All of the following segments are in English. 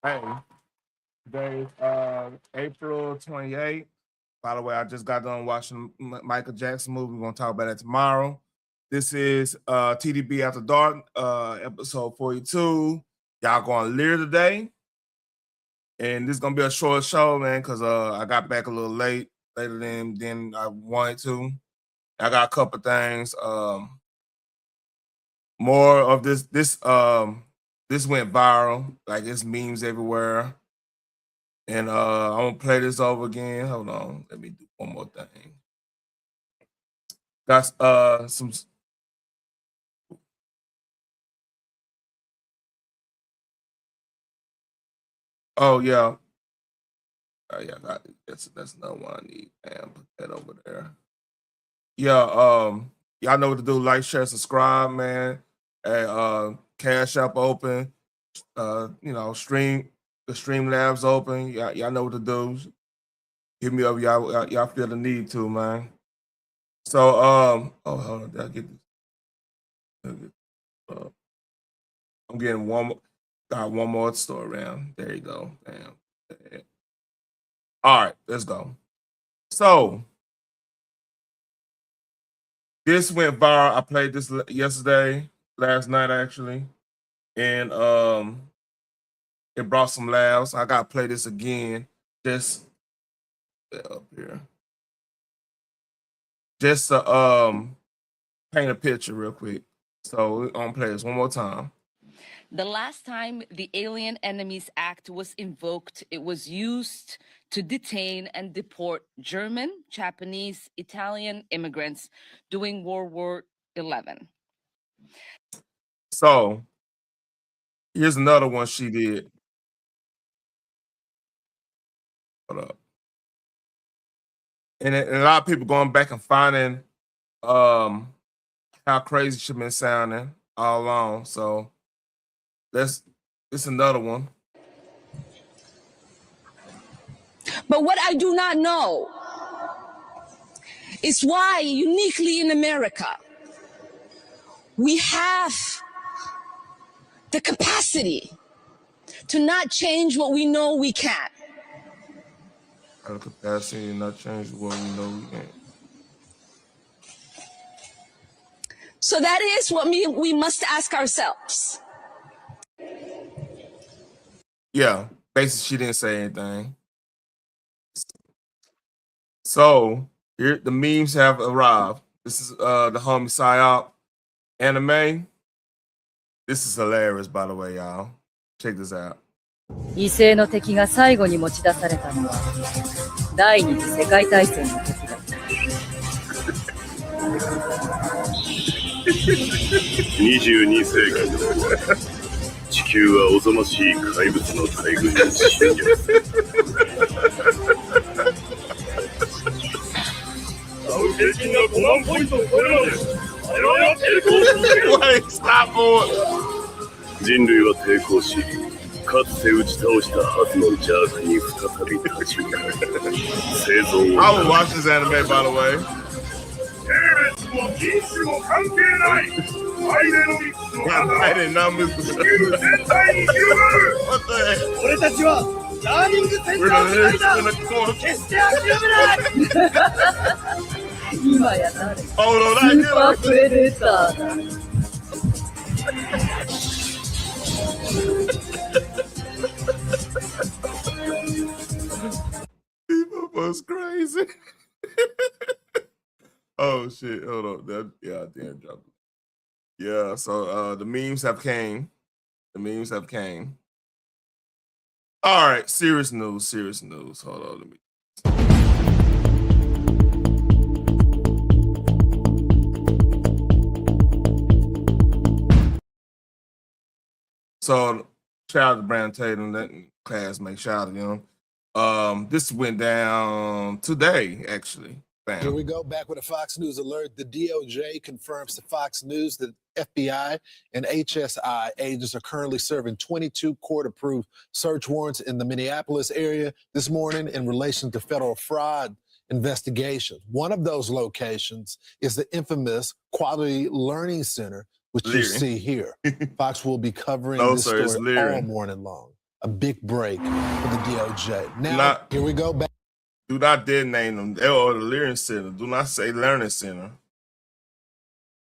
Hey, today is April 28th. By the way, I just got done watching Michael Jackson movie. We're gonna talk about it tomorrow. This is TTB After Dark, episode 42. Y'all going Lear today. And this is gonna be a short show, man, because I got back a little later than I wanted to. I got a couple things. More of this went viral, like it's memes everywhere. And I'm gonna play this over again. Hold on, let me do one more thing. Got some. Oh yeah, yeah. That's another one I need. And put that over there. Yeah. Y'all know what to do. Like, share, subscribe, man. Hey, Cash App open. Stream the Stream Labs open. Y'all know what to do. Hit me up, y'all feel the need to, man. So, oh, hold on, did I get this? I'm getting one more story around. There you go. Damn. All right, let's go. So, this went viral. I played this last night actually, and it brought some laughs. I gotta play this again. Just up here. Just to paint a picture real quick. So we're gonna play this one more time. The last time the Alien Enemies Act was invoked, it was used to detain and deport German, Japanese, Italian immigrants during World War XI. So here's another one she did. Hold up. And a lot of people going back and finding how crazy she been sounding all along. So it's another one. But what I do not know is why, uniquely in America, we have the capacity to not change what we know we can't. The capacity to not change what we know we can't. So that is what we must ask ourselves. Yeah, basically she didn't say anything. So here the memes have arrived. This is the homie Psyop anime. This is hilarious, by the way, y'all. Check this out. 異性の敵が最後に持ち出されたのは第二次世界大戦の時だった。22世紀の地球はおぞましい怪物の大群に侵略する。激なコマンポイントを超えるまで我々は抵抗し続ける。人類は抵抗し、かつて打ち倒したはずの邪悪に再び立ち向かう。生存を。I will watch this anime, by the way. 性別も人種も関係ない。アイデノミクスの花は地球全体に広がる。俺たちはダーニングセンター世代だ。決して諦めない。今や誰スーパープレデターだ。People was crazy. Oh shit! Hold on. I didn't drop it. Yeah. So the memes have came. All right. Serious news. Hold on. Let me. So shout out to Brandon Tatum, that classmate. Shout out to him. This went down today, actually. Bam. Here we go, back with a Fox News alert. The DOJ confirms to Fox News that FBI and HSI agents are currently serving 22 court-approved search warrants in the Minneapolis area this morning in relation to federal fraud investigations. One of those locations is the infamous Quality Learning Center, which you see here. Fox will be covering this story all morning long. a big break for the DOJ. Now, here we go back. Do not designate them. They are the Learing Center. Do not say Learning Center.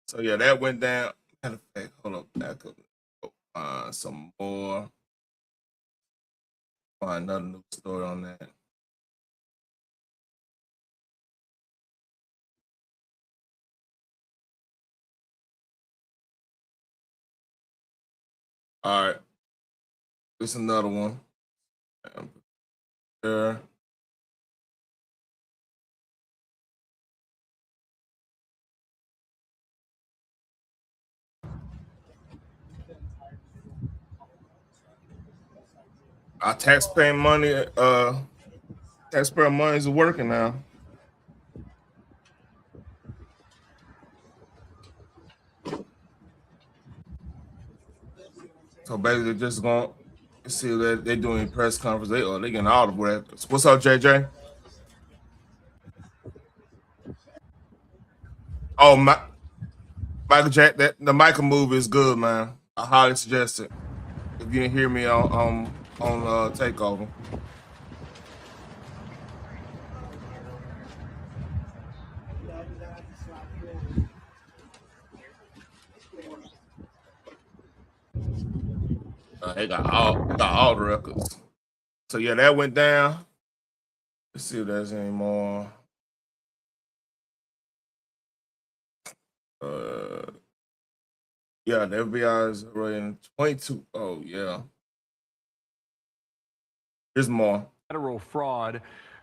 So yeah, that went down. Matter of fact, hold up, back up. Some more. Find another new story on that. All right. This is another one. There. Our taxpayer money is working now. So basically just going to see that they're doing press conference. They getting all the records. What's up, JJ? Oh, Michael Jack, the Michael movie is good, man. I highly suggest it. If you didn't hear me on Takeover. They got all the records. So yeah, that went down. Let's see if there's any more. Yeah, the FBI is running 22. Oh yeah. There's more. Federal fraud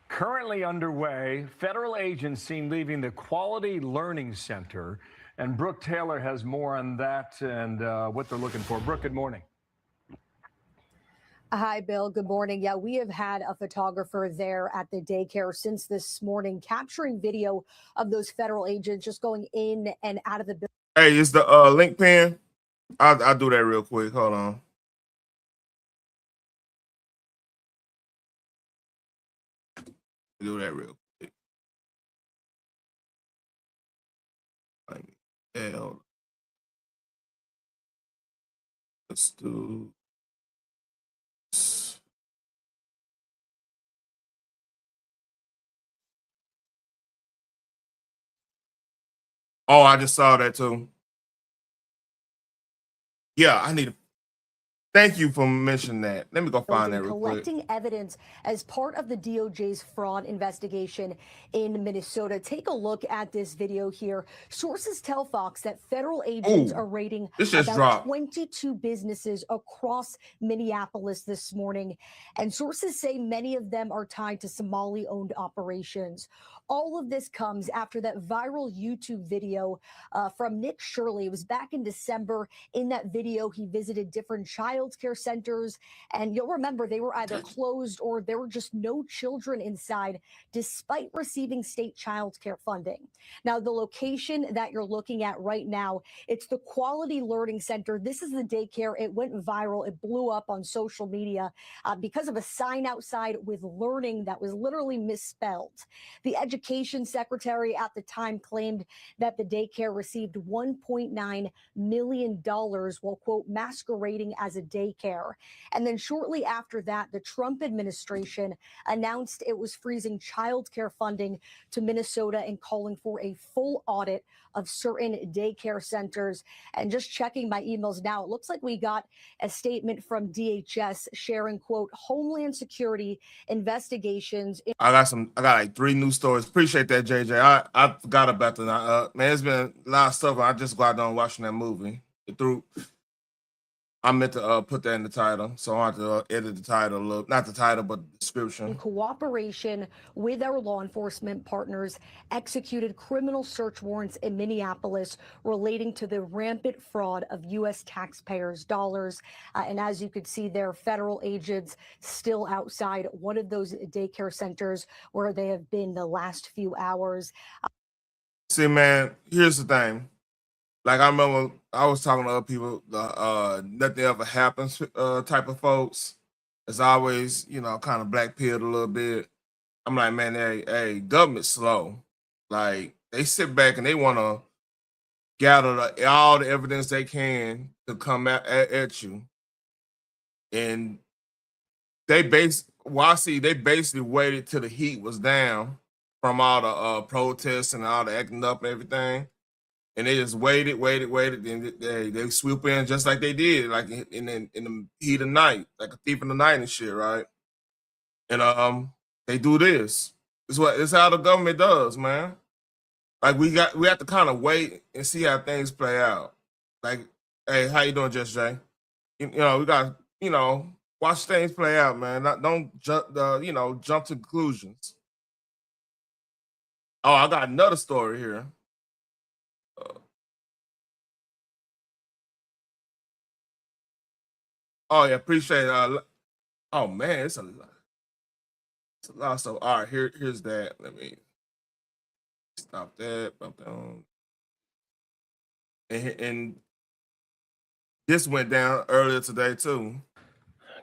currently underway. Federal agents seen leaving the Quality Learning Center. And Brooke Taylor has more on that and what they're looking for. Brooke, good morning. Hi, Bill. Good morning. Yeah, we have had a photographer there at the daycare since this morning, capturing video of those federal agents just going in and out of the building. Hey, is the link pin? I'll do that real quick. Hold on. Do that real quick. Hell. Let's do. Oh, I just saw that too. Yeah, I need to. Thank you for mentioning that. Let me go find that real quick. Collecting evidence as part of the DOJ's fraud investigation in Minnesota. Take a look at this video here. Sources tell Fox that federal agents are raiding about 22 businesses across Minneapolis this morning. And sources say many of them are tied to Somali-owned operations. All of this comes after that viral YouTube video from Nick Shirley. It was back in December. In that video, he visited different child care centers. And you'll remember they were either closed or there were just no children inside, despite receiving state child care funding. Now, the location that you're looking at right now, it's the Quality Learning Center. This is the daycare. It went viral. It blew up on social media because of a sign outside with learning that was literally misspelled. The education secretary at the time claimed that the daycare received $1.9 million while, quote, masquerading as a daycare. And then shortly after that, the Trump administration announced it was freezing child care funding to Minnesota and calling for a full audit of certain daycare centers. And just checking my emails now, it looks like we got a statement from DHS sharing, quote, Homeland Security investigations. I got like 3 new stories. Appreciate that, JJ. I forgot about that. Man, it's been a lot of stuff. I just got done watching that movie. I meant to put that in the title, so I have to edit the title a little. Not the title, but the description. In cooperation with our law enforcement partners, executed criminal search warrants in Minneapolis relating to the rampant fraud of U.S. taxpayers' dollars. And as you could see there, federal agents still outside one of those daycare centers where they have been the last few hours. See, man, here's the thing. Like, I remember I was talking to other people, nothing ever happens type of folks. It's always, kind of black pilled a little bit. I'm like, man, hey, government's slow. Like, they sit back and they want to gather all the evidence they can to come at you. And they basically waited till the heat was down from all the protests and all the acting up and everything. And they just waited. Then they swoop in just like they did, like in the heat of night, like a thief in the night and shit, right? And they do this. It's how the government does, man. Like we have to kind of wait and see how things play out. Like, hey, how you doing, Just Jay? You know, we got watch things play out, man. Don't jump to conclusions. Oh, I got another story here. Oh yeah, appreciate it. Oh man, it's a lot. It's a lot. So all right, here's that. Let me stop that. Bump down. And this went down earlier today too.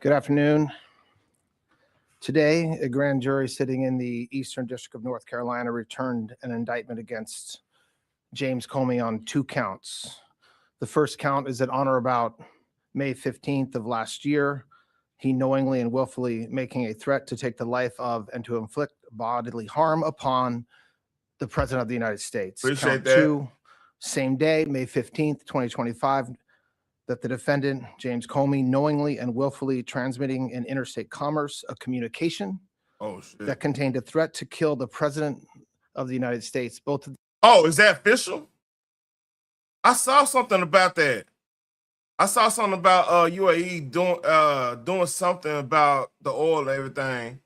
Good afternoon. Today, a grand jury sitting in the Eastern District of North Carolina returned an indictment against James Comey on 2 counts. The first count is that on or about May 15th of last year, he knowingly and willfully making a threat to take the life of and to inflict bodily harm upon the President of the United States. Appreciate Count that. 2, same day, May 15th, 2025, that the defendant, James Comey, knowingly and willfully transmitting in interstate commerce a communication that contained a threat to kill the President of the United States. Oh, is that official? I saw something about that. I saw something about UAE doing something about the oil and everything.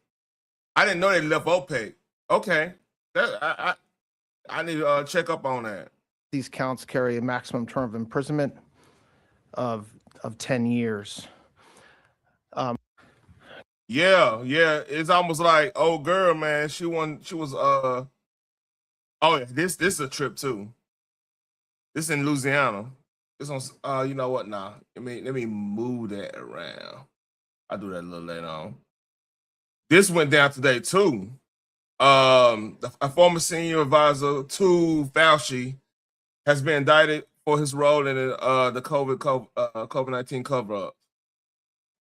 I didn't know they left OPEC. Okay, I need to check up on that. These counts carry a maximum term of imprisonment of 10 years. Yeah, it's almost like old girl, man. She was oh yeah, this is a trip too. This in Louisiana. This on you know what now? Let me move that around. I'll do that a little later on. This went down today too. A former senior advisor to Fauci has been indicted for his role in the COVID-19 cover-up.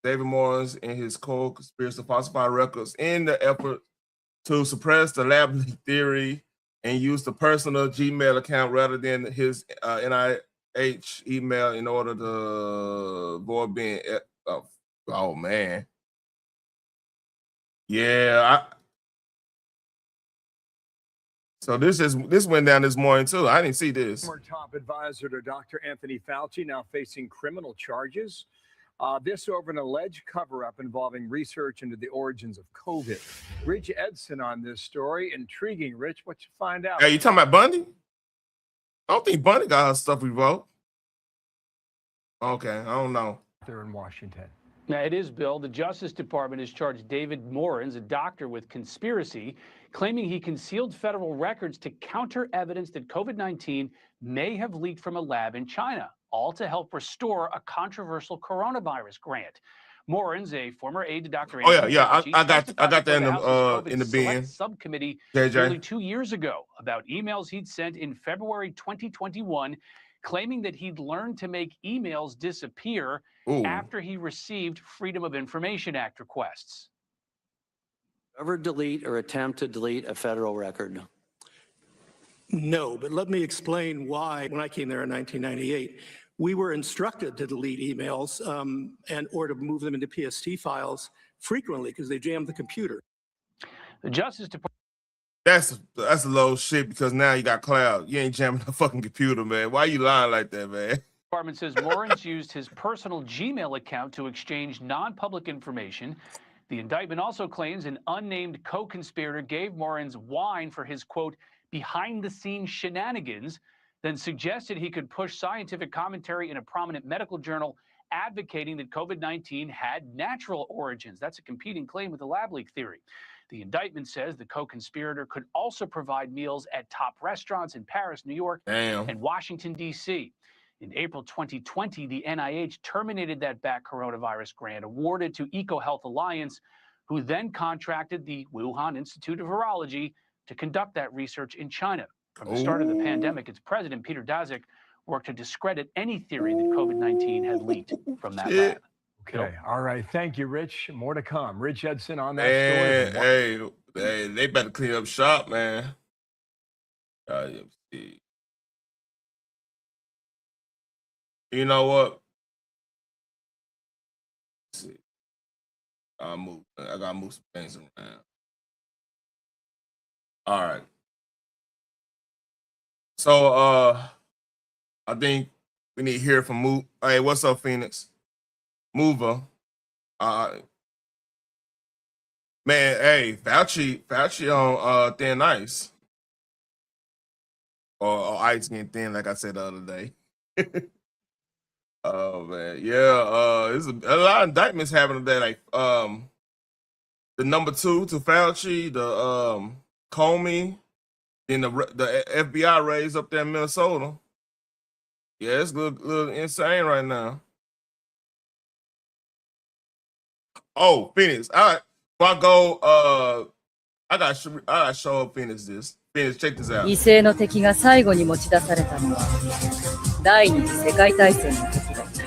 David Morris and his co-conspirators to falsify records in the effort to suppress the lab leak theory and use the personal Gmail account rather than his NIH email in order to avoid being. Oh man, yeah. So this went down this morning too. I didn't see this. Former top advisor to Dr. Anthony Fauci now facing criminal charges. This over an alleged cover-up involving research into the origins of COVID. Rich Edson on this story. Intriguing, Rich. What you find out? Hey, you talking about Bundy? I don't think Bundy got her stuff revoked. Okay, I don't know. They're in Washington. Now, it is, Bill. The Justice Department has charged David Morins, a doctor, with conspiracy, claiming he concealed federal records to counter evidence that COVID-19 may have leaked from a lab in China, all to help restore a controversial coronavirus grant. Morins, a former aide to Dr. Anthony Fauci, I got that in the bin. Subcommittee nearly 2 years ago about emails he'd sent in February 2021, claiming that he'd learned to make emails disappear after he received Freedom of Information Act requests. Ever delete or attempt to delete a federal record? No, but let me explain why. When I came there in 1998, we were instructed to delete emails or to move them into PST files frequently because they jammed the computer. The Justice Department. That's a low shit because now you got cloud. You ain't jamming the fucking computer, man. Why you lying like that, man? Department says Morins used his personal Gmail account to exchange non-public information. The indictment also claims an unnamed co-conspirator gave Morins wine for his, quote, behind-the-scenes shenanigans, then suggested he could push scientific commentary in a prominent medical journal advocating that COVID-19 had natural origins. That's a competing claim with the lab leak theory. The indictment says the co-conspirator could also provide meals at top restaurants in Paris, New York, and Washington, D.C. In April 2020, the NIH terminated that back coronavirus grant awarded to EcoHealth Alliance, who then contracted the Wuhan Institute of Virology to conduct that research in China. From the start of the pandemic, its president, Peter Daszak, worked to discredit any theory that COVID-19 had leaked from that lab. Okay. All right. Thank you, Rich. More to come. Rich Edson on that And, story. hey, they better clean up shop, man. You know what? Let's see. I gotta move some things around. All right. So I think we need to hear from Move. Hey, what's up, Phoenix? Mover. Man, hey, Fauci on thin ice. Or ice getting thin, like I said the other day. Oh man, yeah. There's a lot of indictments happening today. Like the number 2 to Fauci, the Comey, then the FBI raids up there in Minnesota. Yeah, it's a little insane right now. Oh, Phoenix. All right. Before I go, I gotta show up Phoenix this. Phoenix, check this out. 異性の敵が最後に持ち出されたのは第二次世界大戦の時だった。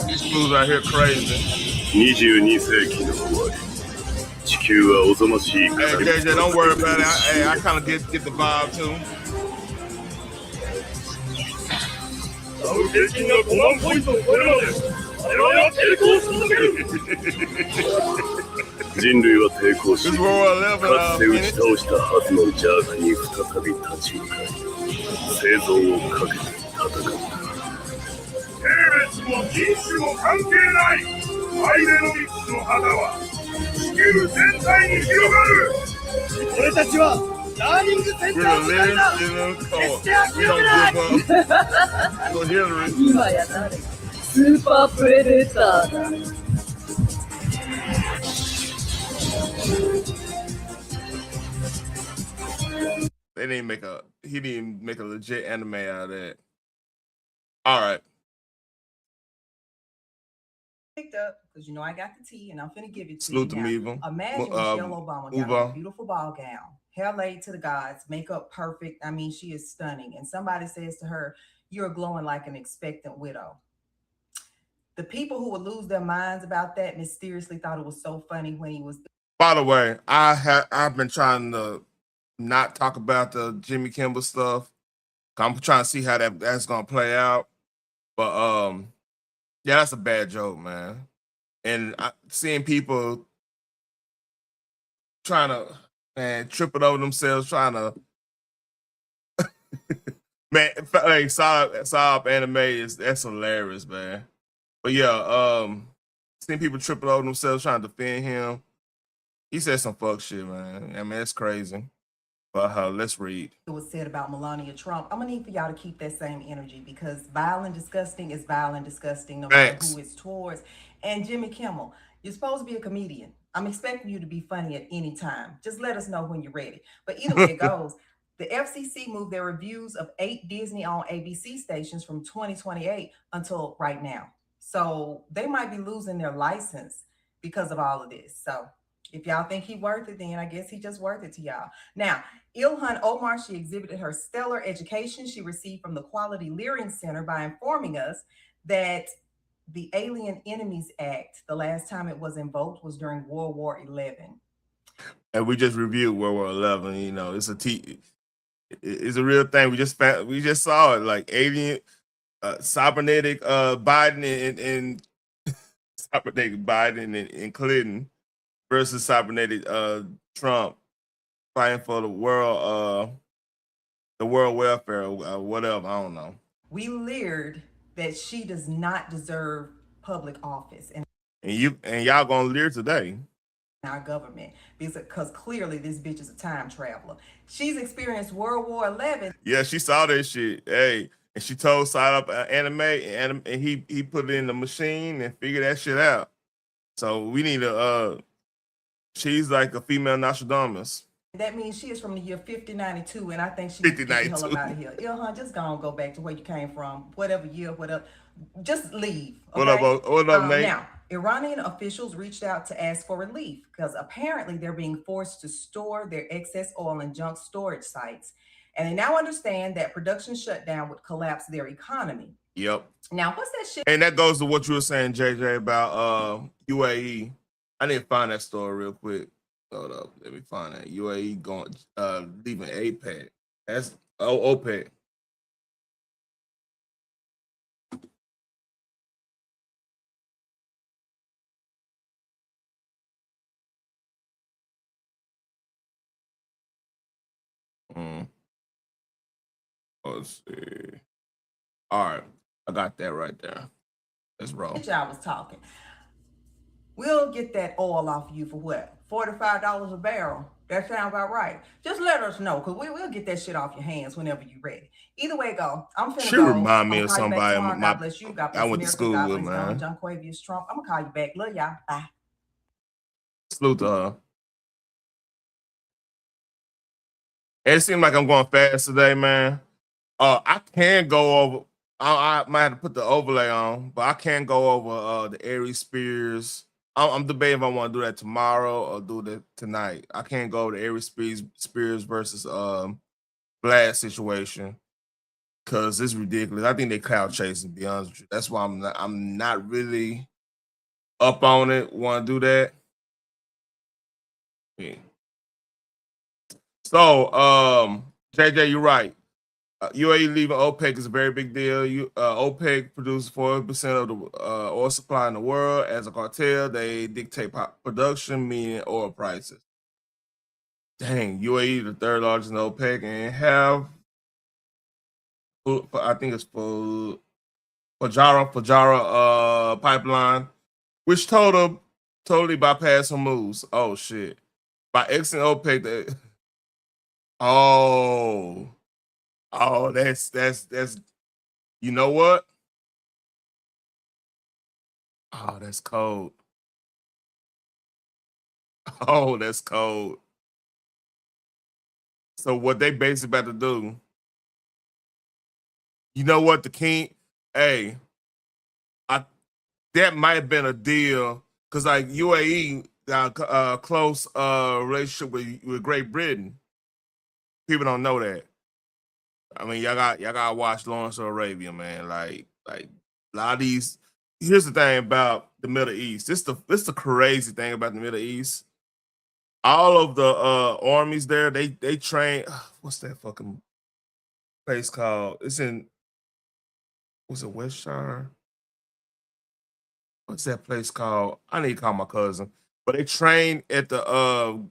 These fools out here crazy. 22世紀の終わり。地球はおぞましい。Hey, JJ, don't worry about it. I kind of get the vibe too. 平均が5万ポイントを超えるまで我々は抵抗し続ける。人類は抵抗し、かつて打ち倒したはずの邪悪に再び立ち向かい、生存をかけて戦った。性別も人種も関係ないアイデノミクスの旗は地球全体に広がる。俺たちはラーニングセンターを使った決して諦めない。今や誰スーパープレデターだ。 He didn't make a legit anime out of that. All right. Picked up because you know I got the tea and I'm finna give it to Salute you. to Meva. Imagine Michelle Obama got a beautiful ball gown, hair laid to the gods, makeup perfect. I mean, she is stunning. And somebody says to her, "You're glowing like an expectant widow." The people who would lose their minds about that mysteriously thought it was so funny when he was. By the way, I've been trying to not talk about the Jimmy Kimmel stuff. I'm trying to see how that's gonna play out. But yeah, that's a bad joke, man. And seeing people trying to trip it over themselves, trying to man, like Saab anime that's hilarious, man. But yeah, seeing people tripping over themselves trying to defend him. He said some fuck shit, man. I mean, it's crazy. But let's read. It was said about Melania Trump. I'm gonna need for y'all to keep that same energy because vile and disgusting is vile and disgusting, no matter who it's towards. And Jimmy Kimmel, you're supposed to be a comedian. I'm expecting you to be funny at any time. Just let us know when you're ready. But either way it goes, the FCC moved their reviews of 8 Disney-owned ABC stations from 2028 until right now. So they might be losing their license because of all of this. So if y'all think he worth it, then I guess he just worth it to y'all. Now, Ilhan Omar, she exhibited her stellar education she received from the Quality Learing Center by informing us that the Alien Enemies Act, the last time it was invoked was during World War XI. And we just reviewed World War XI. You know, it's a real thing. We just saw it, like alien, cybernetic Biden and cybernetic Biden and Clinton versus cybernetic Trump fighting for the world welfare or whatever. I don't know. We leered that she does not deserve public office, and y'all gonna leer today. Our government because clearly this bitch is a time traveler. She's experienced World War XI. Yeah, she saw that shit. Hey, and she told sign up anime and he put it in the machine and figured that shit out. So we need to she's like a female Nostradamus. That means she is from the year 5092, and I think she needs to get the hell up out of here. Ilhan, just go back to where you came from, whatever year, whatever. Just leave. Okay? What up, Nate? Now, Iranian officials reached out to ask for relief because apparently they're being forced to store their excess oil in junk storage sites. And they now understand that production shutdown would collapse their economy. Yep. Now, what's that shit? And that goes to what you were saying, JJ, about UAE. I need to find that story real quick. Hold up, let me find that. UAE going leaving APEC. That's OPEC. Let's see. All right, I got that right there. Let's roll. Y'all was talking. We'll get that oil off of you for what? $45 a barrel. That sounds about right. Just let us know, because we'll get that shit off your hands whenever you're ready. Either way, go. I'm finna She go. remind me of somebody. God bless you. God bless I went to America. school God with, bless man. Donald John Quavius Trump. I'm gonna call you back. Love y'all. Bye. Salute to her. It seems like I'm going fast today, man. I can go over. I might have to put the overlay on, but I can go over the Aries Spears. I'm debating if I want to do that tomorrow or do that tonight. I can't go over the Aries Spears versus Vlad situation because it's ridiculous. I think they cloud chasing. To be honest with you, that's why I'm not really up on it. Want to do that? Yeah. So, JJ, you're right. UAE leaving OPEC is a very big deal. OPEC produces 40% of the oil supply in the world. As a cartel, they dictate production, meaning oil prices. Dang, UAE the third largest in OPEC and have, I think it's for Fajara pipeline, which totally bypassed some moves. Oh shit! By exiting OPEC, oh, that's. You know what? Oh, that's cold. Oh, that's cold. So what they basically about to do, you know what, the king, hey, that might have been a deal because like UAE got a close relationship with Great Britain. People don't know that. I mean, y'all gotta watch Lawrence of Arabia, man. Like a lot of these. Here's the thing about the Middle East. This the crazy thing about the Middle East. All of the armies there, they train. What's that fucking place called? It's in, was it Westshire? What's that place called? I need to call my cousin. But they train at the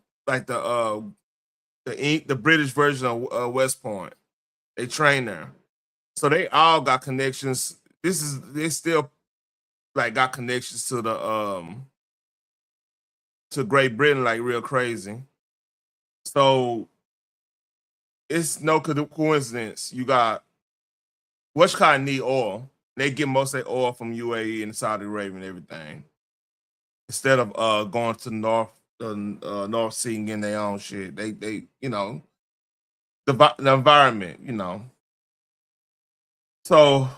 the British version of West Point. They train there, so they all got connections. They still like got connections to the to Great Britain like real crazy. So it's no coincidence. You got what's called need oil. They get most of their oil from UAE and Saudi Arabia and everything. Instead of going to the North Sea and getting their own shit. They you know the environment, you know. So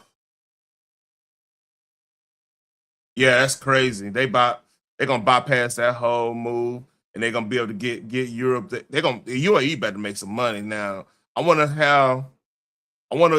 yeah, that's crazy. They're gonna bypass that whole move and they're gonna be able to get Europe. The UAE better make some money now. I wonder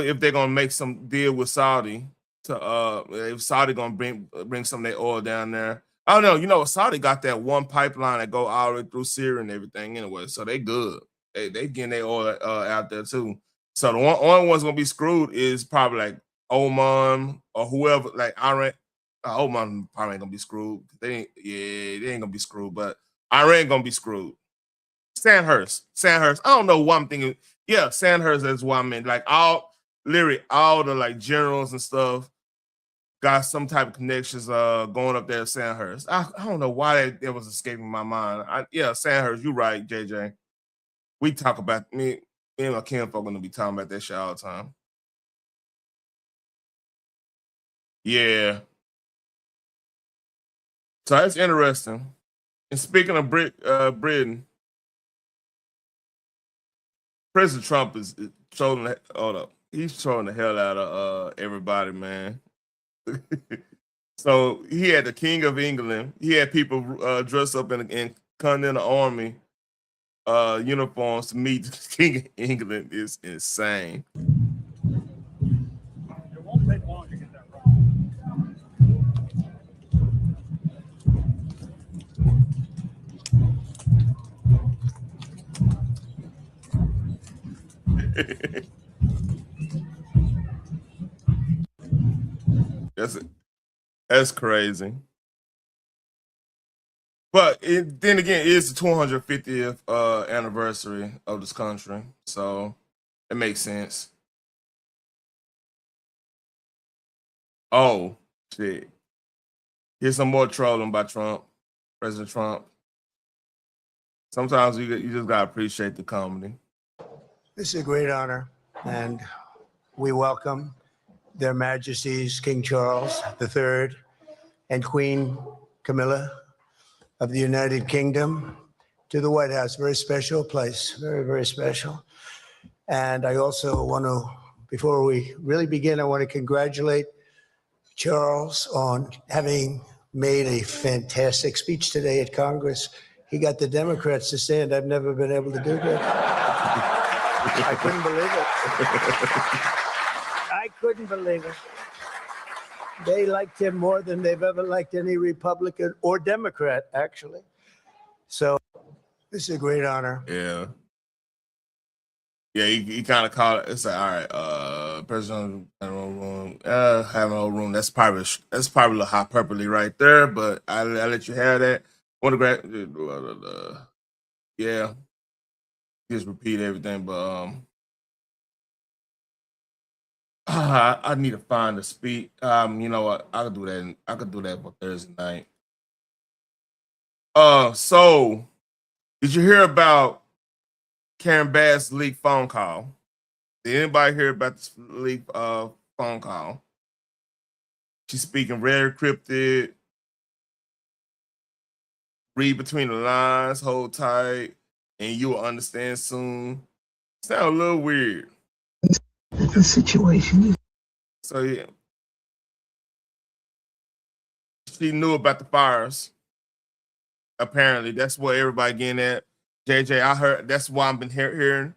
if they're gonna make some deal with Saudi to if Saudi gonna bring some of their oil down there. I don't know. You know, Saudi got that one pipeline that go all the way through Syria and everything anyway, so they good. They getting their oil out there too. So the only one's gonna be screwed is probably like Oman or whoever, like Iran. Oman probably ain't gonna be screwed. They ain't gonna be screwed, but Iran gonna be screwed. Sandhurst. I don't know what I'm thinking. Yeah, Sandhurst is what I meant. Like all the like generals and stuff got some type of connections going up there at Sandhurst. I don't know why that was escaping my mind. Sandhurst, you're right, JJ. We talk about me and my kinfolk gonna be talking about that shit all the time. Yeah. So that's interesting. And speaking of Britain, President Trump is trolling. Hold up, he's trolling the hell out of everybody, man. So he had the King of England. He had people dressed up in Continental Army uniforms to meet the King of England. Is insane. It won't take long to get That's crazy. But then again, it's the 250th anniversary of this country, so it makes sense. Oh shit! Here's some more trolling by Trump, President Trump. Sometimes you just gotta appreciate the comedy. This is a great honor, and we welcome Their Majesties King Charles III and Queen Camilla of the United Kingdom to the White House. Very special place, very, very special. And I also want to, before we really begin, I want to congratulate Charles on having made a fantastic speech today at Congress. He got the Democrats to stand. I've never been able to do that. I couldn't believe it. I couldn't believe it. They liked him more than they've ever liked any Republican or Democrat, actually. So this is a great honor. Yeah. Yeah, he kind of called it. It's like, all right, President room, having a whole room. That's probably a little hyperbole right there, but I let you have that. Want to yeah, just repeat everything, but I need to find a speak. You know what? I could do that. I could do that for Thursday night. So did you hear about Karen Bass' leaked phone call? Did anybody hear about this leaked phone call? She's speaking very cryptic. Read between the lines, hold tight, and you will understand soon. Sound a little weird. The situation. So yeah, she knew about the fires. Apparently, that's what everybody getting at. JJ, I heard. That's why I've been hearing.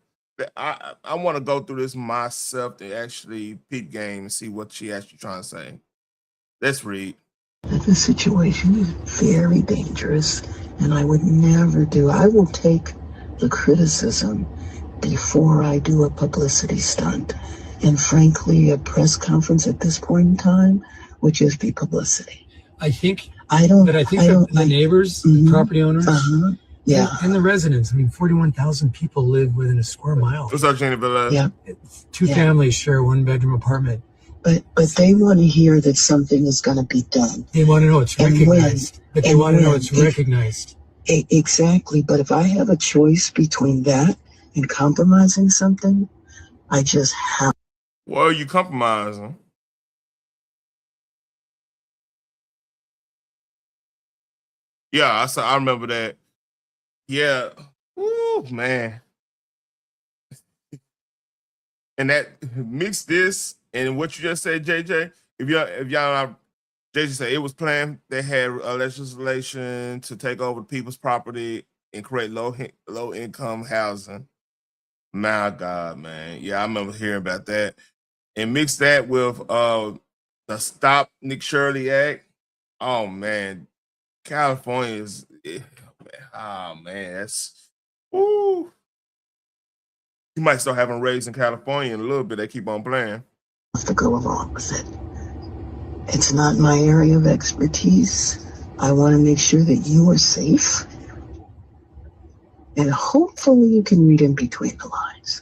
I want to go through this myself to actually peep game and see what she actually trying to say. Let's read. The situation is very dangerous, and I would never do. I will take the criticism before I do a publicity stunt. And frankly, a press conference at this point in time would just be publicity. I think the neighbors, the property owners, yeah, and the residents. I mean, 41,000 people live within a square mile. What's up, Jenny Velez? Yeah. Two families share a one-bedroom apartment. But they want to hear that something is going to be done. They want to know it's recognized. But they want to know it's recognized. Exactly. But if I have a choice between that and compromising something, I just have. What are you compromising? Yeah, I remember that. Yeah. Ooh, man. And that mix this and what you just said, JJ. If y'all JJ said it was planned, they had legislation to take over people's property and create low income housing. My God, man. Yeah, I remember hearing about that. And mix that with the Stop Nick Shirley Act. Oh man, California is that's woo. You might start having raids in California in a little bit. They keep on playing. To go along with it. It's not my area of expertise. I want to make sure that you are safe. And hopefully you can read in between the lines.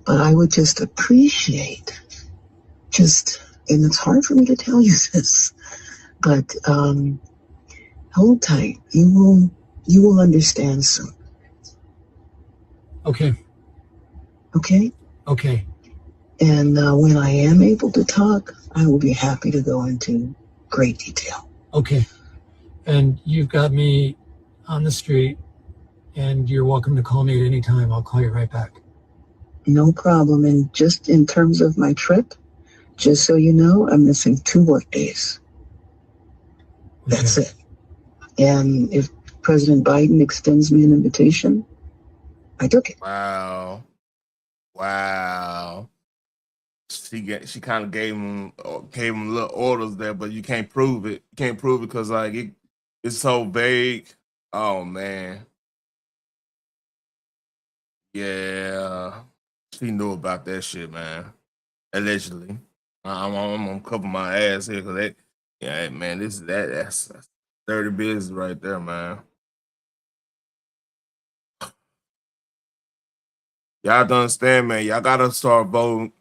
But I would just appreciate and it's hard for me to tell you this, but hold tight. You will understand soon. Okay. Okay? Okay. And when I am able to talk, I will be happy to go into great detail. Okay. And you've got me on the street, and you're welcome to call me at any time. I'll call you right back. No problem. And just in terms of my trip, just so you know, I'm missing 2 work days. That's it. And if President Biden extends me an invitation, I took it. Wow. She kind of gave him little orders there, but you can't prove it. You can't prove it because like it's so vague. Oh man. Yeah. She knew about that shit, man. Allegedly. I'm gonna cover my ass here because that, yeah, man, that's dirty business right there, man. Y'all don't understand, man. Y'all gotta start voting.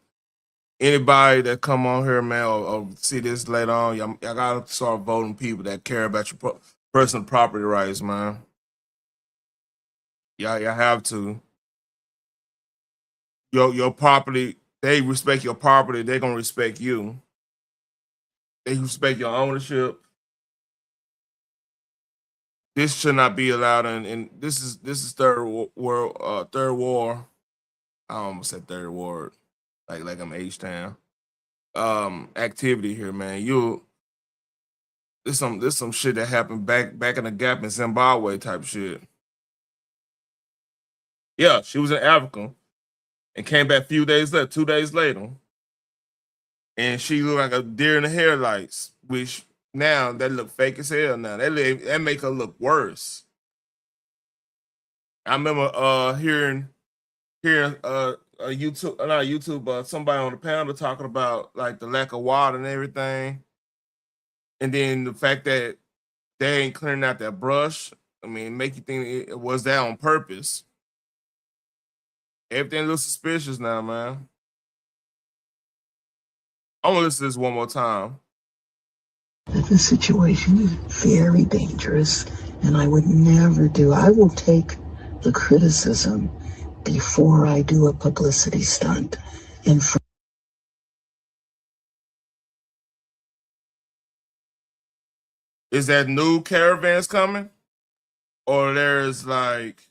Anybody that come on here, man, or see this later on, y'all gotta start voting people that care about your personal property rights, man. Y'all have to. Your property, they respect your property, they're gonna respect you. They respect your ownership. This should not be allowed, and this is third war. I almost said third ward, like I'm H-Town. Activity here, man. This some shit that happened back in the gap in Zimbabwe type shit. Yeah, she was in Africa and came back 2 days later, and she looked like a deer in the headlights, which now that look fake as hell. Now that make her look worse. I remember hearing YouTube, somebody on the panel talking about like the lack of water and everything, and then the fact that they ain't clearing out that brush. I mean, make you think it was that on purpose. Everything looks suspicious now, man. I'm gonna listen to this one more time. The situation is very dangerous, and I would never do. I will take the criticism before I do a publicity stunt. Is that new caravans coming? Or there's like,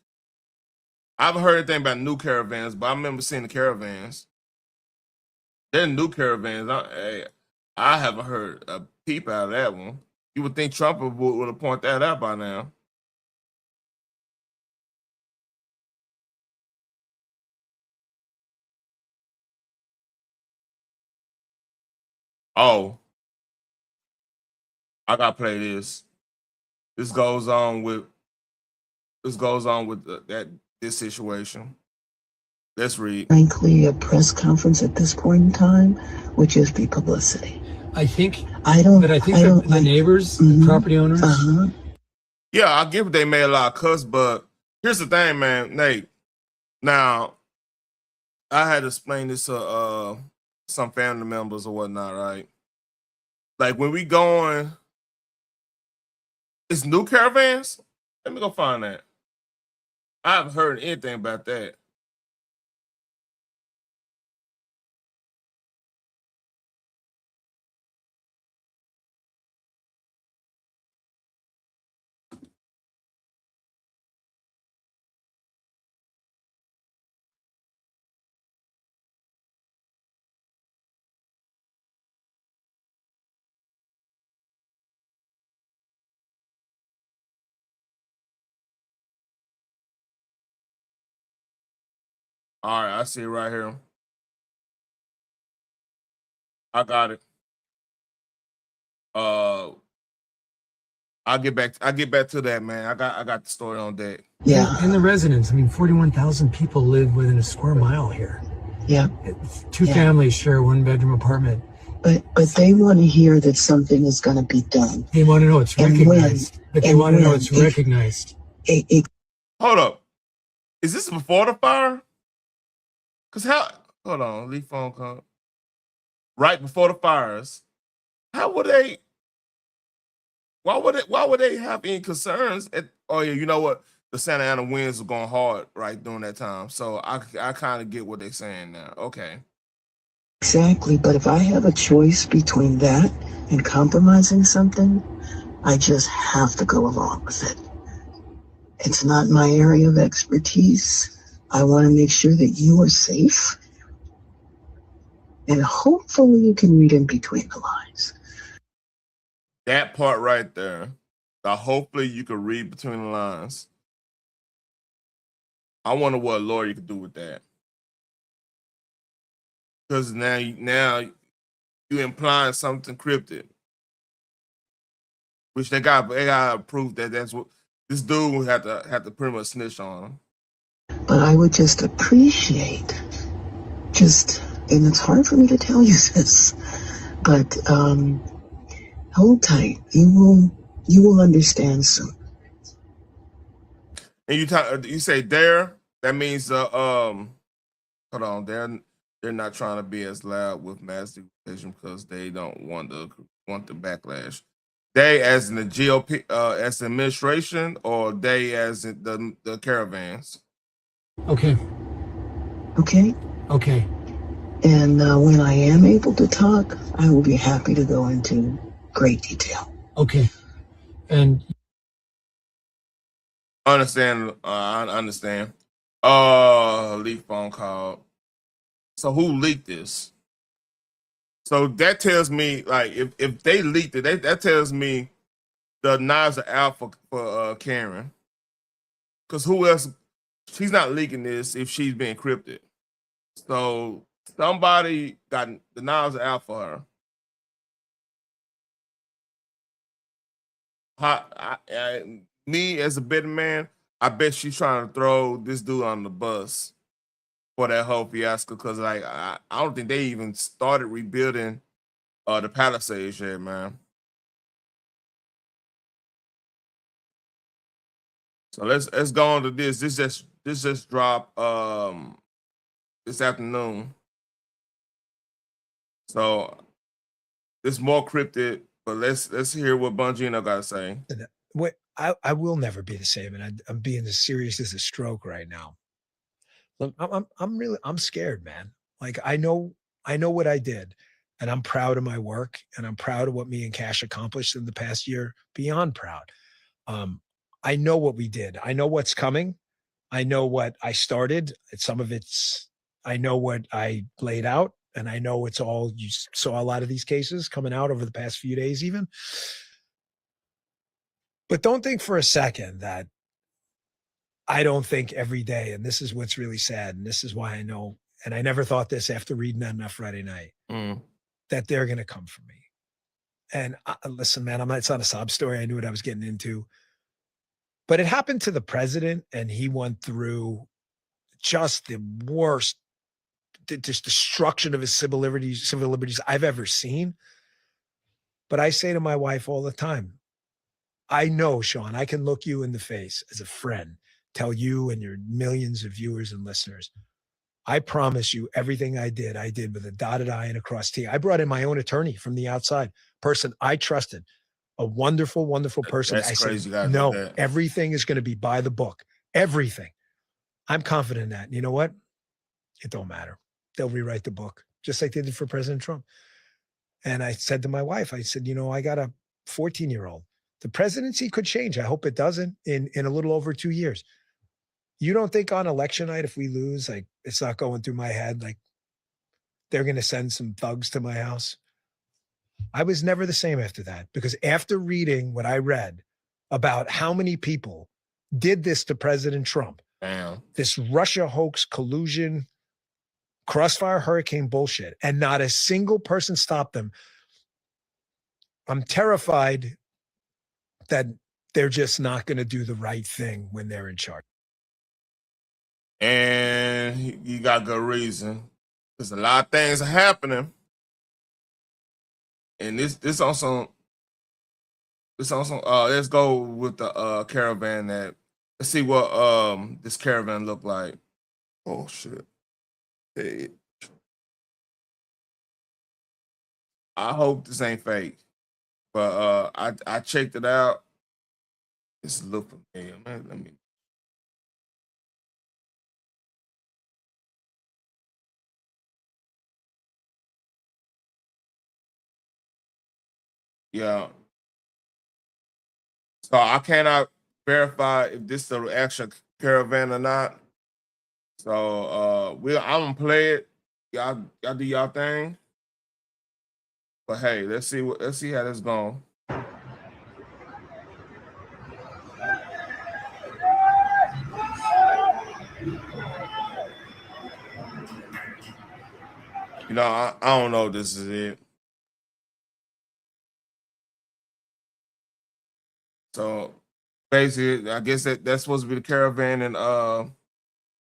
I haven't heard anything about new caravans, but I remember seeing the caravans. They're new caravans. I haven't heard a peep out of that one. You would think Trump would have pointed that out by now. Oh, I gotta play this. This goes on with this situation. Let's read. Frankly, a press conference at this point in time would just be publicity. I think the neighbors, the property owners. Yeah, I get they made a lot of cuss, but here's the thing, man, Nate. Now, I had to explain this to some family members or whatnot, right? Like when we going, it's new caravans. Let me go find that. I haven't heard anything about that. All right, I see it right here. I got it. I'll get back to that, man. I got the story on that. Yeah. And the residents. I mean, 41,000 people live within a square mile here. Yeah. Two families share a one-bedroom apartment. But they want to hear that something is going to be done. They want to know it's recognized. But they want to know it's recognized. Hold up. Is this before the fire? Hold on, leave phone call. Right before the fires. How would they? Why would they have any concerns? Oh yeah, you know what? The Santa Ana winds were going hard right during that time. So I kind of get what they're saying now. Okay. Exactly, but if I have a choice between that and compromising something, I just have to go along with it. It's not my area of expertise. I want to make sure that you are safe. And hopefully you can read in between the lines. That part right there. Hopefully you can read between the lines. I wonder what a lawyer could do with that. Because now you're implying something encrypted. Which they got proof that's what this dude would have to pretty much snitch on him. But I would just appreciate And it's hard for me to tell you this, but hold tight. You will understand soon. And you say there, that means hold on, they're not trying to be as loud with mass deportation because they don't want the backlash. They as in the GOP as the administration, or they as in the caravans? Okay. Okay? Okay. And when I am able to talk, I will be happy to go into great detail. Okay. And Understand? I understand. Leak phone call. So who leaked this? So that tells me, like, if they leaked it, that tells me the knives are out for Karen. Because who else? She's not leaking this if she's being encrypted. So somebody got the knives are out for her. Me as a betting man, I bet she's trying to throw this dude on the bus for that whole fiasco. Because like I don't think they even started rebuilding the Palisades yet, man. So let's go on to this. This just dropped this afternoon. So it's more cryptid, but let's hear what Bongino got to say. What I will never be the same, and I'm being as serious as a stroke right now. Look, I'm scared, man. Like I know what I did, and I'm proud of my work, and I'm proud of what me and Cash accomplished in the past year. Beyond proud. I know what we did. I know what's coming. I know what I started. Some of it's I know what I laid out, and I know it's all you saw a lot of these cases coming out over the past few days, even. But don't think for a second that I don't think every day, and this is what's really sad, and this is why I know, and I never thought this after reading that enough Friday night, that they're going to come for me. And listen, man, it's not a sob story. I knew what I was getting into. But it happened to the president, and he went through just the worst just destruction of his civil liberties I've ever seen. But I say to my wife all the time, I know, Sean, I can look you in the face as a friend, tell you and your millions of viewers and listeners, I promise you everything I did with a dotted I and a crossed T. I brought in my own attorney from the outside, person I trusted, a wonderful, wonderful person. That's I crazy. said, no, everything is going to be by the book. Everything. I'm confident in that. And you know what? It don't matter. They'll rewrite the book, just like they did for President Trump. And I said to my wife, I said, I got a 14-year-old. The presidency could change. I hope it doesn't in a little over 2 years. You don't think on election night, if we lose, like it's not going through my head, like they're going to send some thugs to my house? I was never the same after that, because after reading what I read about how many people did this to President Trump, this Russia hoax, collusion, crossfire hurricane bullshit, and not a single person stopped them, I'm terrified that they're just not going to do the right thing when they're in charge. And you got good reason. There's a lot of things are happening. And this also let's go with the caravan let's see what this caravan look like. Oh shit. Hey. I hope this ain't fake. But I checked it out. It's looking familiar. Man, let me. Yeah. So I cannot verify if this is the actual caravan or not. So I'm gonna play it. Y'all do y'all thing. But hey, let's see how this going. I don't know if this is it. So basically, I guess that's supposed to be the caravan, and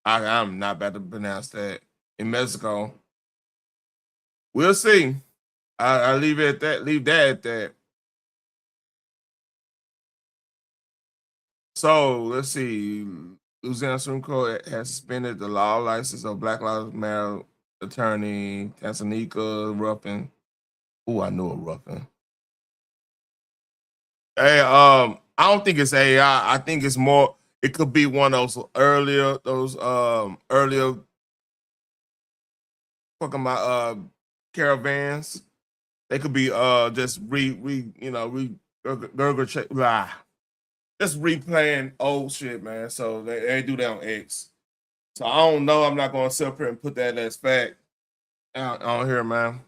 I'm not about to pronounce that, in Mexico. We'll see. I leave it at that. Leave that at that. So let's see. Louisiana Supreme Court has suspended the law license of Black Lives Matter attorney Tanzania Ruffin. Oh, I know a Ruffin. Hey, I don't think it's AI. I think it's more. It could be one of those earlier fucking my caravans. They could be just just replaying old shit, man. So they do that on X. So I don't know. I'm not gonna sit up here and put that as fact out on here, man.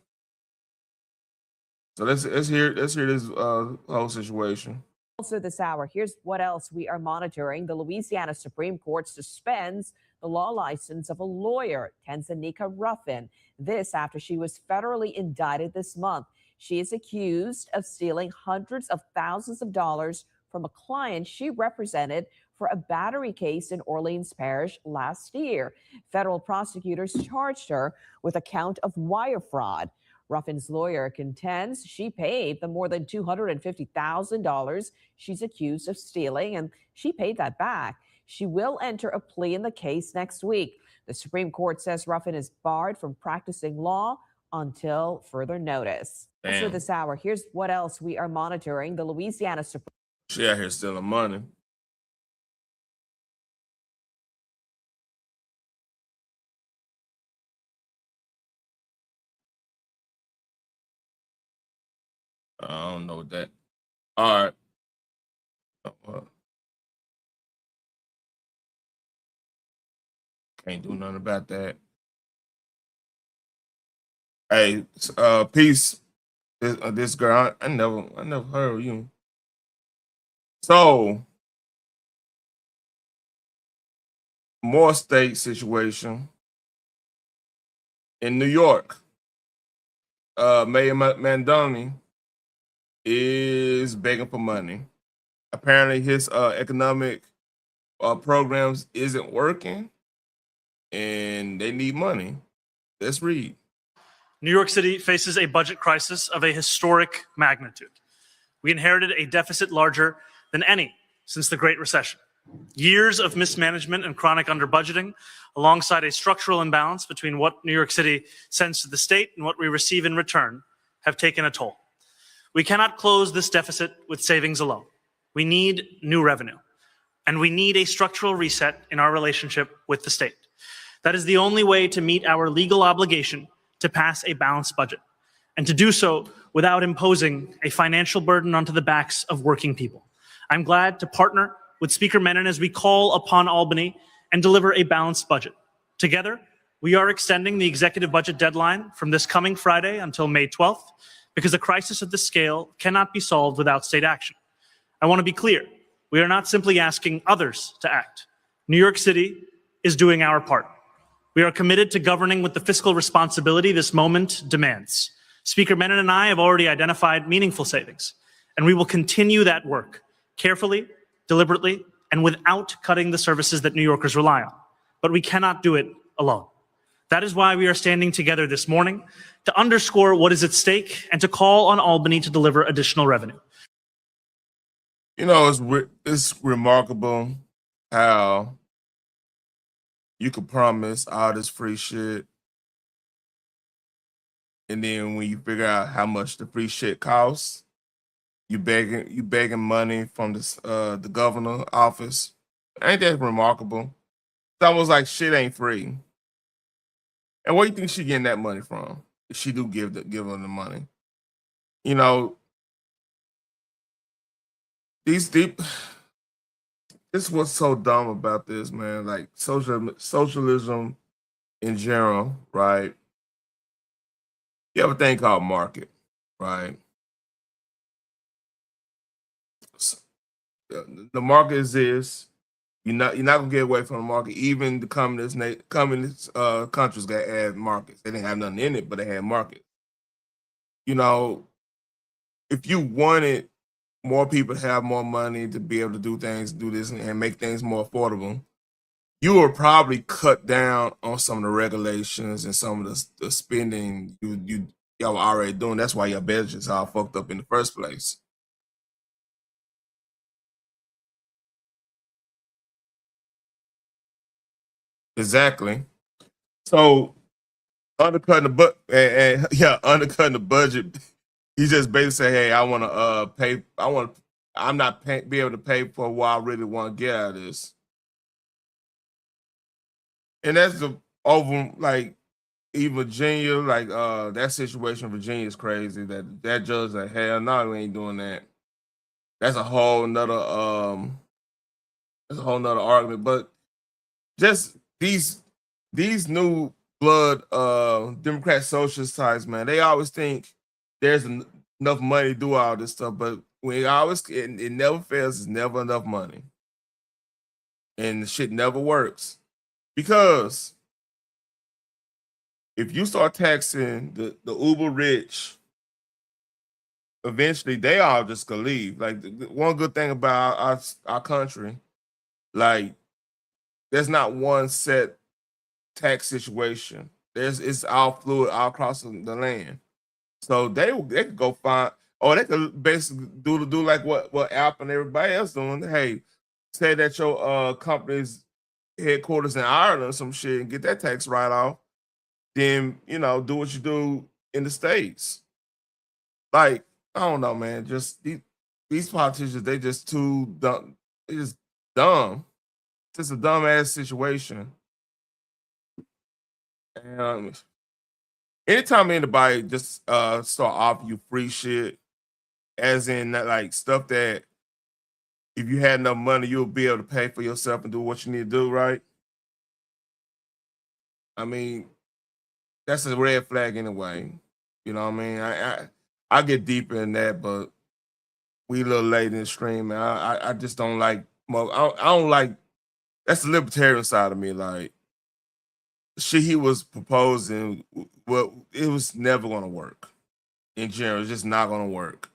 So let's hear this whole situation. Also this hour, here's what else we are monitoring. The Louisiana Supreme Court suspends the law license of a lawyer, Tanzania Ruffin. This after she was federally indicted this month. She is accused of stealing hundreds of thousands of dollars from a client she represented for a battery case in Orleans Parish last year. Federal prosecutors charged her with a count of wire fraud. Ruffin's lawyer contends she paid the more than $250,000 she's accused of stealing, and she paid that back. She will enter a plea in the case next week. The Supreme Court says Ruffin is barred from practicing law until further notice. Damn. Also this hour, here's what else we are monitoring. The Louisiana Supreme She out here stealing money. I don't know that. All right. Can't do nothing about that. Hey, peace. This girl, I never heard of you. So, more state situation in New York. Mayor Mamdani is begging for money. Apparently, his economic programs isn't working, and they need money. Let's read. New York City faces a budget crisis of a historic magnitude. We inherited a deficit larger than any since the Great Recession. Years of mismanagement and chronic underbudgeting, alongside a structural imbalance between what New York City sends to the state and what we receive in return, have taken a toll. We cannot close this deficit with savings alone. We need new revenue, and we need a structural reset in our relationship with the state. That is the only way to meet our legal obligation to pass a balanced budget, and to do so without imposing a financial burden onto the backs of working people. I'm glad to partner with Speaker Menon as we call upon Albany and deliver a balanced budget. Together, we are extending the executive budget deadline from this coming Friday until May 12th, because a crisis of this scale cannot be solved without state action. I want to be clear, we are not simply asking others to act. New York City is doing our part. We are committed to governing with the fiscal responsibility this moment demands. Speaker Menon and I have already identified meaningful savings, and we will continue that work carefully, deliberately, and without cutting the services that New Yorkers rely on. But we cannot do it alone. That is why we are standing together this morning, to underscore what is at stake and to call on Albany to deliver additional revenue. You know, it's remarkable how you could promise all this free shit, and then when you figure out how much the free shit costs, you begging money from the governor office. Ain't that remarkable? It's almost like shit ain't free. And where do you think she getting that money from? If she do give them the money, you know, this is what's so dumb about this, man. Like socialism in general, right? You have a thing called market, right? So, the market is this. You're not gonna get away from the market. Even the communist countries got add markets. They didn't have nothing in it, but they had markets. You know, if you wanted more people to have more money to be able to do things, do this, and make things more affordable, you will probably cut down on some of the regulations and some of the spending y'all already doing. That's why your budget's all fucked up in the first place. Exactly. So undercutting the undercutting the budget. He just basically say, "Hey, I want to pay. I'm not be able to pay for what I really want to get out of this." And that's the over like even Virginia, like that situation in Virginia is crazy. That judge like, hell no, we ain't doing that. That's a whole nother argument. But just these new blood Democrat socialist types, man, they always think there's enough money to do all this stuff, but it never fails. It's never enough money, and the shit never works because if you start taxing the uber rich, eventually they all just gonna leave. Like the one good thing about our country, like there's not one set tax situation. It's all fluid all across the land. So they could go find, or they could basically do like what Apple and everybody else doing. Hey, say that your company's headquarters in Ireland or some shit and get that tax write off. Then do what you do in the States. Like I don't know, man. Just these politicians, they just too dumb. They just dumb. It's just a dumb ass situation. And anytime anybody just start offering you free shit, as in that, like stuff that if you had enough money, you'll be able to pay for yourself and do what you need to do, right? I mean, that's a red flag anyway. You know what I mean? I get deeper in that, but we a little late in the stream, man. I just don't like. I don't like. That's the libertarian side of me. Like shit he was proposing, well, it was never gonna work. In general, it's just not gonna work.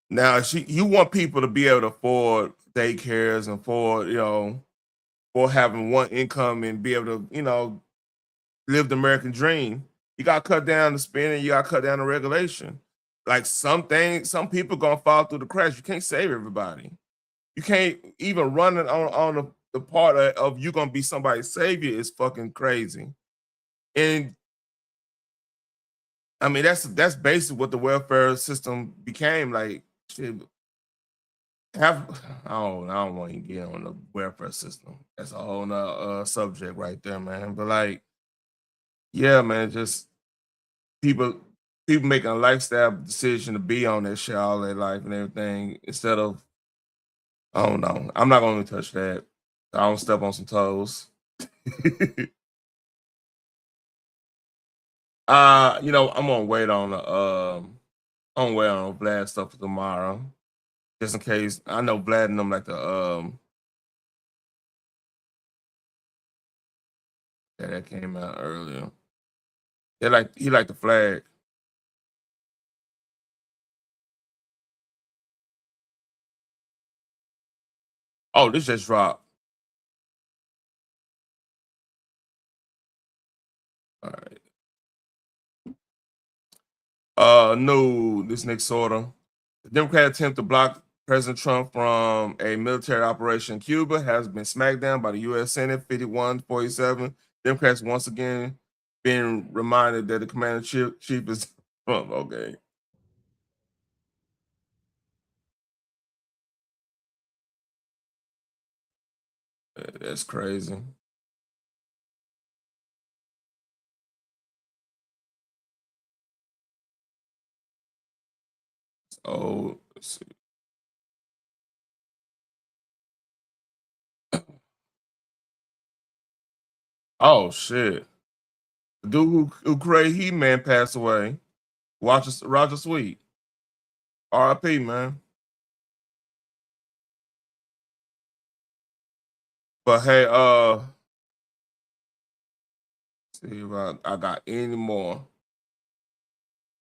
Now, you want people to be able to afford daycares and for having one income and be able to, live the American dream. You gotta cut down the spending, you gotta cut down the regulation. Like some people gonna fall through the cracks. You can't save everybody. You can't even run it on the part of you gonna be somebody's savior is fucking crazy. And I mean that's basically what the welfare system became. Like shit, I don't want to get on the welfare system. That's a whole nother subject right there, man. But like, yeah, man, just people making a lifestyle decision to be on that shit all their life and everything instead of I don't know. I'm not gonna touch that. I don't step on some toes. I'm gonna wait on Vlad stuff for tomorrow. Just in case. I know Vlad and them like the that came out earlier. He liked the flag. Oh, this just dropped. All right. No, this next order. The Democrat attempt to block President Trump from a military operation in Cuba has been smacked down by the U.S. Senate 51-47. Democrats once again being reminded that the commander-in-chief is okay. That's crazy. Oh, let's see. Oh shit! The dude who created He-Man passed away. Roger Sweet. R.I.P. Man. But hey, see if I got any more.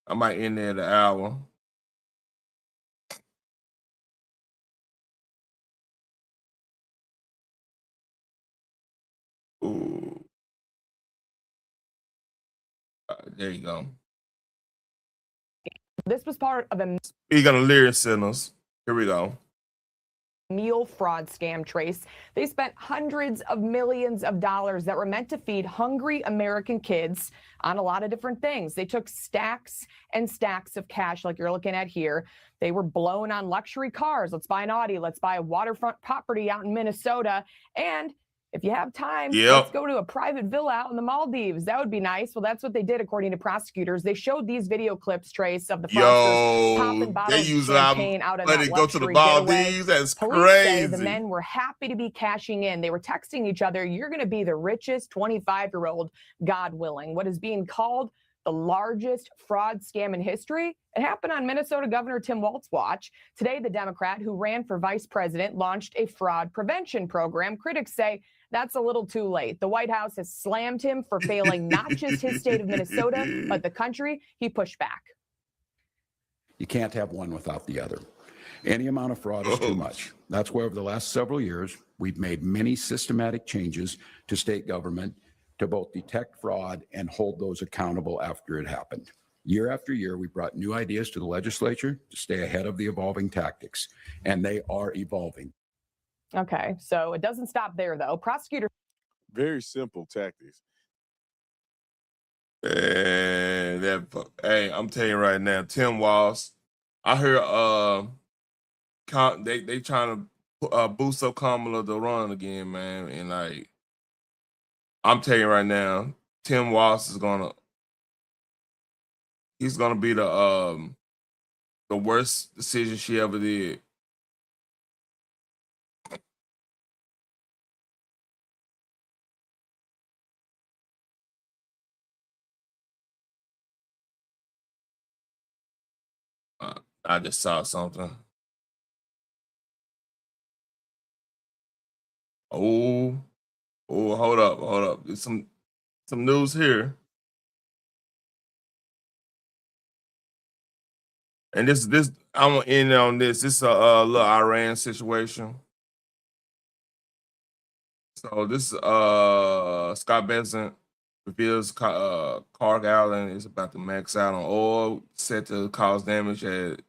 I might end there the hour. Ooh. There you go. This was part of a He's gonna Lear signals. Here we go. meal fraud scam, Trace. They spent hundreds of millions of dollars that were meant to feed hungry American kids on a lot of different things. They took stacks and stacks of cash like you're looking at here. They were blown on luxury cars. Let's buy an Audi. Let's buy a waterfront property out in Minnesota. And if you have time, let's go to a private villa out in the Maldives. That would be nice. Well, that's what they did, according to prosecutors. They showed these video clips, Trace, of the fraudsters popping bottles of champagne out on that go to the luxury getaway. Maldives. That's Police say the crazy. men were happy to be cashing in. They were texting each other, "You're going to be the richest 25-year-old, God willing." What is being called the largest fraud scam in history. It happened on Minnesota Governor Tim Walz's watch. Today, the Democrat who ran for vice president launched a fraud prevention program. Critics say that's a little too late. The White House has slammed him for failing not just his state of Minnesota, but the country. He pushed back. You can't have one without the other. Any amount of fraud is too much. That's why over the last several years, we've made many systematic changes to state government to both detect fraud and hold those accountable after it happened. Year after year, we brought new ideas to the legislature to stay ahead of the evolving tactics, and they are evolving. Okay, so it doesn't stop there, though. Prosecutors. Very simple tactics. And hey, I'm telling you right now, Tim Walz. I heard they trying to boost up Kamala to run again, man, and like. I'm telling you right now, Tim Walz is he's gonna be the worst decision she ever did. I just saw something. Oh, hold up. There's some news here. And this I'm gonna end on this. This is a little Iran situation. So this Scott Benson reveals Clark Allen is about to max out on oil, set to cause damage at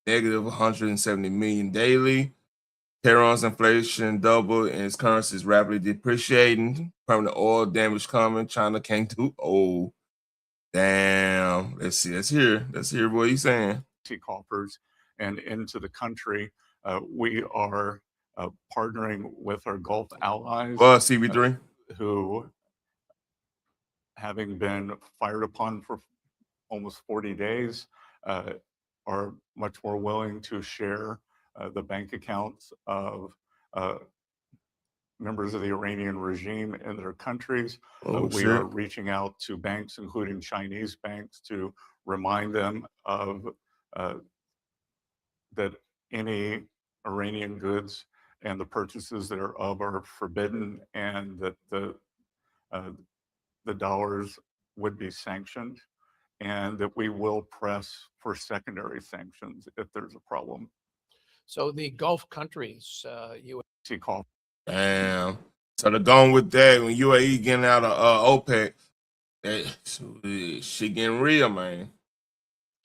negative 170 million daily. Tehran's inflation doubled and its currency is rapidly depreciating. Permanent oil damage coming. China can't do. Oh, damn. Let's see. Let's hear what he's saying. Coffers and into the country. We are partnering with our Gulf allies. CB3. Who, having been fired upon for almost 40 days, are much more willing to share the bank accounts of members of the Iranian regime in their countries. We are reaching out to banks, including Chinese banks, to remind them of that any Iranian goods and the purchases thereof are forbidden, and that the dollars would be sanctioned, and that we will press for secondary sanctions if there's a problem. So the Gulf countries, UAE call. Damn. So they're going with that when UAE getting out of OPEC. Shit getting real, man.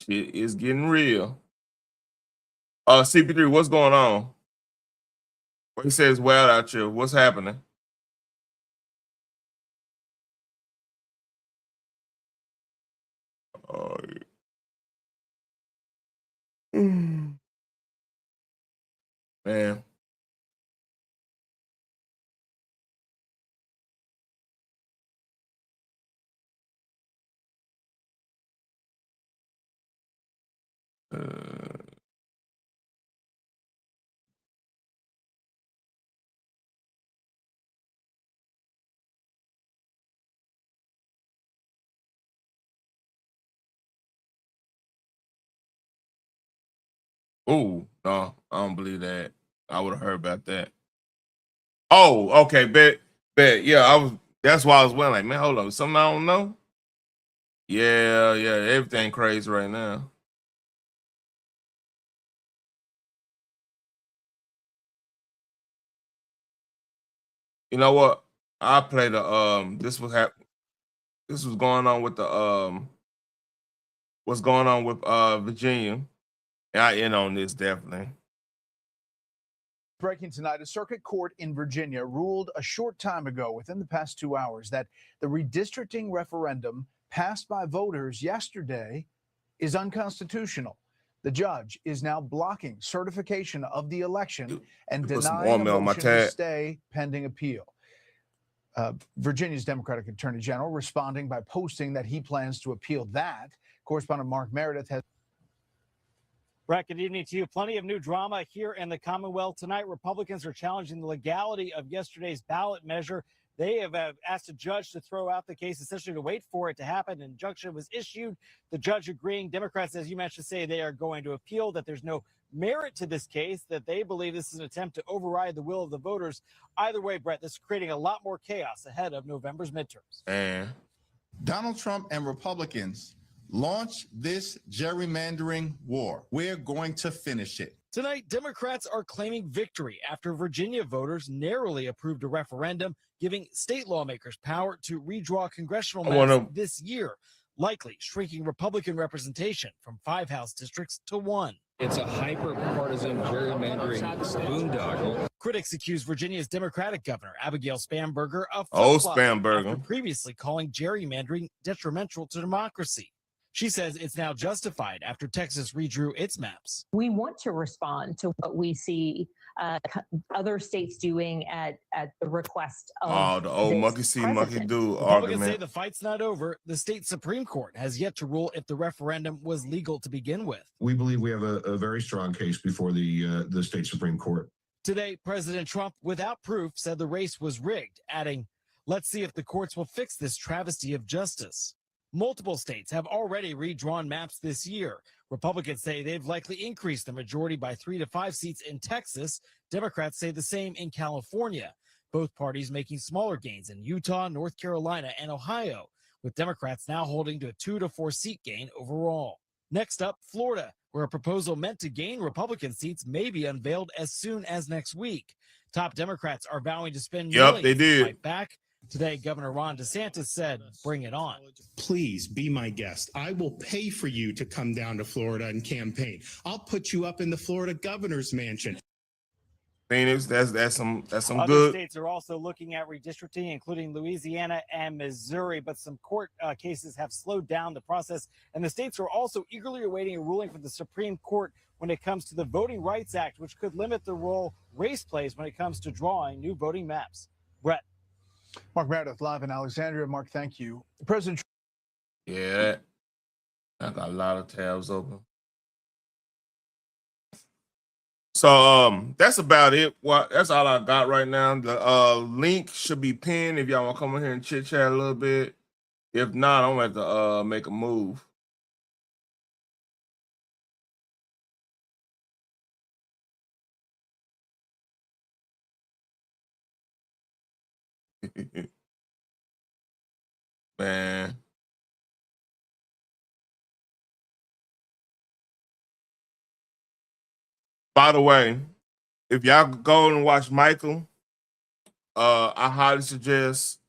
Shit is getting real. CP3, what's going on? What he says well out here. What's happening? Oh, yeah. Man. Oh, no, I don't believe that. I would have heard about that. Oh, okay, bet. Yeah, that's why I was wondering, like, man, hold on, something I don't know. Yeah, everything crazy right now. You know what? I play the this was going on with the what's going on with Virginia. And I in on this definitely. Breaking tonight, a circuit court in Virginia ruled a short time ago, within the past 2 hours, that the redistricting referendum passed by voters yesterday is unconstitutional. The judge is now blocking certification of the election and Put some denying a oil on my motion to tag. stay pending appeal. Virginia's Democratic Attorney General responding by posting that he plans to appeal that. Correspondent Mark Meredith has. Brett, good evening to you. Plenty of new drama here in the Commonwealth tonight. Republicans are challenging the legality of yesterday's ballot measure. They have asked a judge to throw out the case, essentially to wait for it to happen. An injunction was issued. The judge agreeing. Democrats, as you mentioned, say they are going to appeal, that there's no merit to this case, that they believe this is an attempt to override the will of the voters. Either way, Brett, this is creating a lot more chaos ahead of November's midterms. And Donald Trump and Republicans launch this gerrymandering war. We're going to finish it. Tonight, Democrats are claiming victory after Virginia voters narrowly approved a referendum giving state lawmakers power to redraw congressional maps this year, likely shrinking Republican representation from 5 House districts to 1. It's a hyper-partisan gerrymandering boondoggle. Critics accuse Virginia's Democratic governor, Abigail Spanberger, of Spanberger, after previously calling gerrymandering detrimental to democracy. She says it's now justified after Texas redrew its maps. We want to respond to what we see other states doing at the request of the old monkey see, monkey do Republicans argument. say the fight's not over. The state Supreme Court has yet to rule if the referendum was legal to begin with. We believe we have a very strong case before the state Supreme Court. Today, President Trump, without proof, said the race was rigged, adding, "Let's see if the courts will fix this travesty of justice." Multiple states have already redrawn maps this year. Republicans say they've likely increased the majority by 3 to 5 seats in Texas. Democrats say the same in California. Both parties making smaller gains in Utah, North Carolina, and Ohio, with Democrats now holding to a 2 to 4 seat gain overall. Next up, Florida, where a proposal meant to gain Republican seats may be unveiled as soon as next week. Top Democrats are vowing to spend millions to fight back. Today, Governor Ron DeSantis said, "Bring it on." Please be my guest. I will pay for you to come down to Florida and campaign. I'll put you up in the Florida governor's mansion. Phoenix, that's some Other good. states are also looking at redistricting, including Louisiana and Missouri, but some court cases have slowed down the process, and the states are also eagerly awaiting a ruling from the Supreme Court when it comes to the Voting Rights Act, which could limit the role race plays when it comes to drawing new voting maps. Brett. Mark Meredith live in Alexandria. Mark, thank you. President. Yeah, I got a lot of tabs open. So that's about it. That's all I got right now. The link should be pinned if y'all want to come in here and chit chat a little bit. If not, I'm gonna have to make a move. Man. By the way, if y'all go and watch Michael, I highly suggest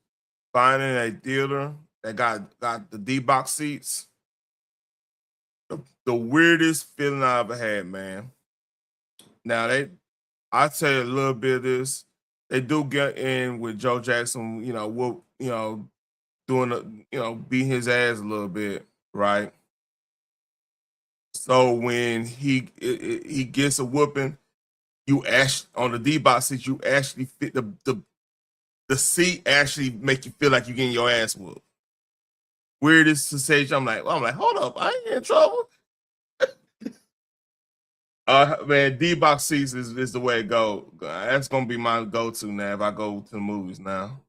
finding a theater that got the D-box seats. The weirdest feeling I ever had, man. Now I'll tell you a little bit of this. They do get in with Joe Jackson, doing beating his ass a little bit, right? So when he gets a whooping, you actually on the D-box seat, you actually fit the seat actually make you feel like you're getting your ass whooped. Weirdest sensation. I'm like, hold up, I ain't in trouble. Man, D-box seats is the way to go. That's gonna be my go-to now if I go to the movies now.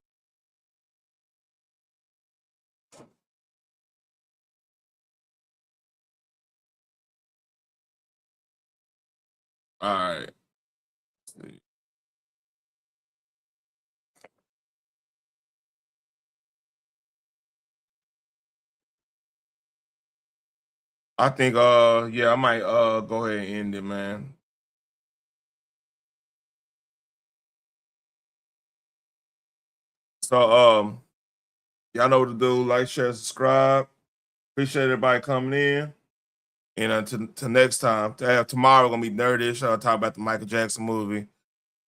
All right. Let's see. I think I might go ahead and end it, man. So y'all know what to do. Like, share, subscribe. Appreciate everybody coming in. And until next time, tomorrow we're gonna be nerdish. I'll talk about the Michael Jackson movie,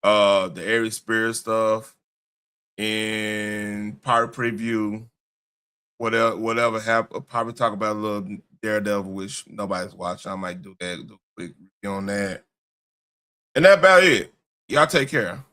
the Aries Spirit stuff, and part preview. Whatever happened. Probably talk about a little Daredevil, which nobody's watching. I might do that. Do a quick review on that. And that's about it. Y'all take care.